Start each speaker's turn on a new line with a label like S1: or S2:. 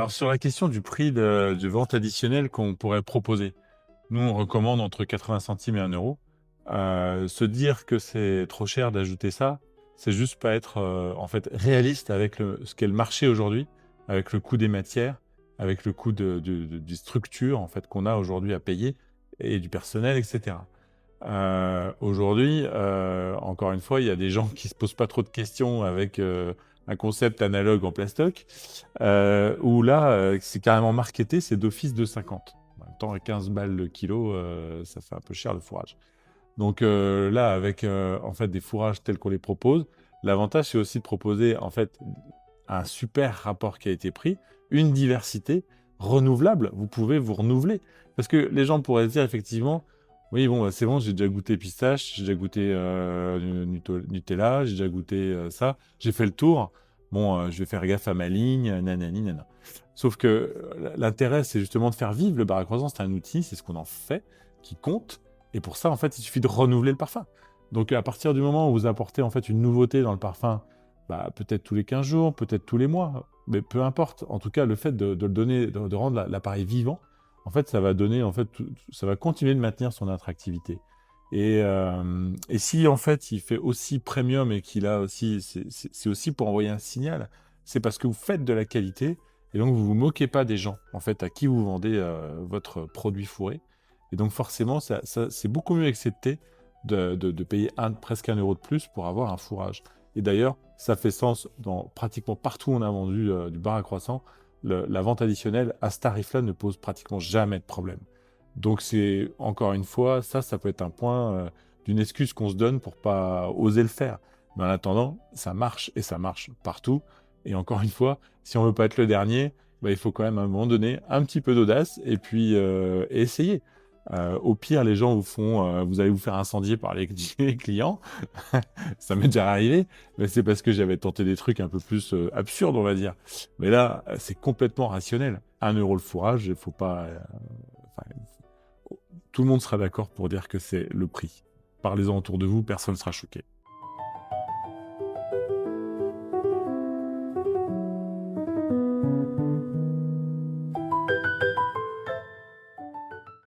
S1: Alors sur la question du prix de vente additionnelle qu'on pourrait proposer, nous on recommande entre 80 centimes et 1 euro. Se dire que c'est trop cher d'ajouter ça, c'est juste pas être en fait réaliste avec ce qu'est le marché aujourd'hui, avec le coût des matières, avec le coût des structures en fait qu'on a aujourd'hui à payer et du personnel, etc. Aujourd'hui, encore une fois, il y a des gens qui se posent pas trop de questions avec un concept analogue en plastoc, où là, c'est carrément marketé, c'est d'office de 50. En même temps, à 15 balles le kilo, ça fait un peu cher le fourrage. Donc là, avec en fait des fourrages tels qu'on les propose, l'avantage c'est aussi de proposer en fait un super rapport qui a été pris, une diversité renouvelable. Vous pouvez vous renouveler. Parce que les gens pourraient se dire effectivement, oui, bon, bah, c'est bon, j'ai déjà goûté pistache, j'ai déjà goûté Nutella, j'ai déjà goûté ça, j'ai fait le tour. Bon, je vais faire gaffe à ma ligne, nanani, nanana. Sauf que l'intérêt, c'est justement de faire vivre le bar à croissant. C'est un outil, c'est ce qu'on en fait, qui compte. Et pour ça, en fait, il suffit de renouveler le parfum. Donc, à partir du moment où vous apportez en fait une nouveauté dans le parfum, bah, peut-être tous les 15 jours, peut-être tous les mois, mais peu importe. En tout cas, le fait de le donner, de rendre l'appareil vivant, en fait, ça va donner, en fait, ça va continuer de maintenir son attractivité. Et si en fait il fait aussi premium et qu'il a aussi, c'est aussi pour envoyer un signal, c'est parce que vous faites de la qualité et donc vous vous moquez pas des gens en fait à qui vous vendez votre produit fourré. Et donc forcément, c'est beaucoup mieux accepté de payer presque 1 euro de plus pour avoir un fourrage. Et d'ailleurs, ça fait sens dans pratiquement partout où on a vendu du bar à croissant. La vente additionnelle à ce tarif-là ne pose pratiquement jamais de problème. Donc c'est, encore une fois, ça peut être un point d'une excuse qu'on se donne pour pas oser le faire. Mais en attendant, ça marche et ça marche partout. Et encore une fois, si on veut pas être le dernier, bah, il faut quand même à un moment donné un petit peu d'audace et puis essayer. Au pire, les gens vous font, vous allez vous faire incendier par les les clients. Ça m'est déjà arrivé, mais c'est parce que j'avais tenté des trucs un peu plus absurdes, on va dire. Mais là, c'est complètement rationnel. 1 euro le fourrage, il faut pas. Enfin, tout le monde sera d'accord pour dire que c'est le prix. Parlez-en autour de vous, personne ne sera choqué.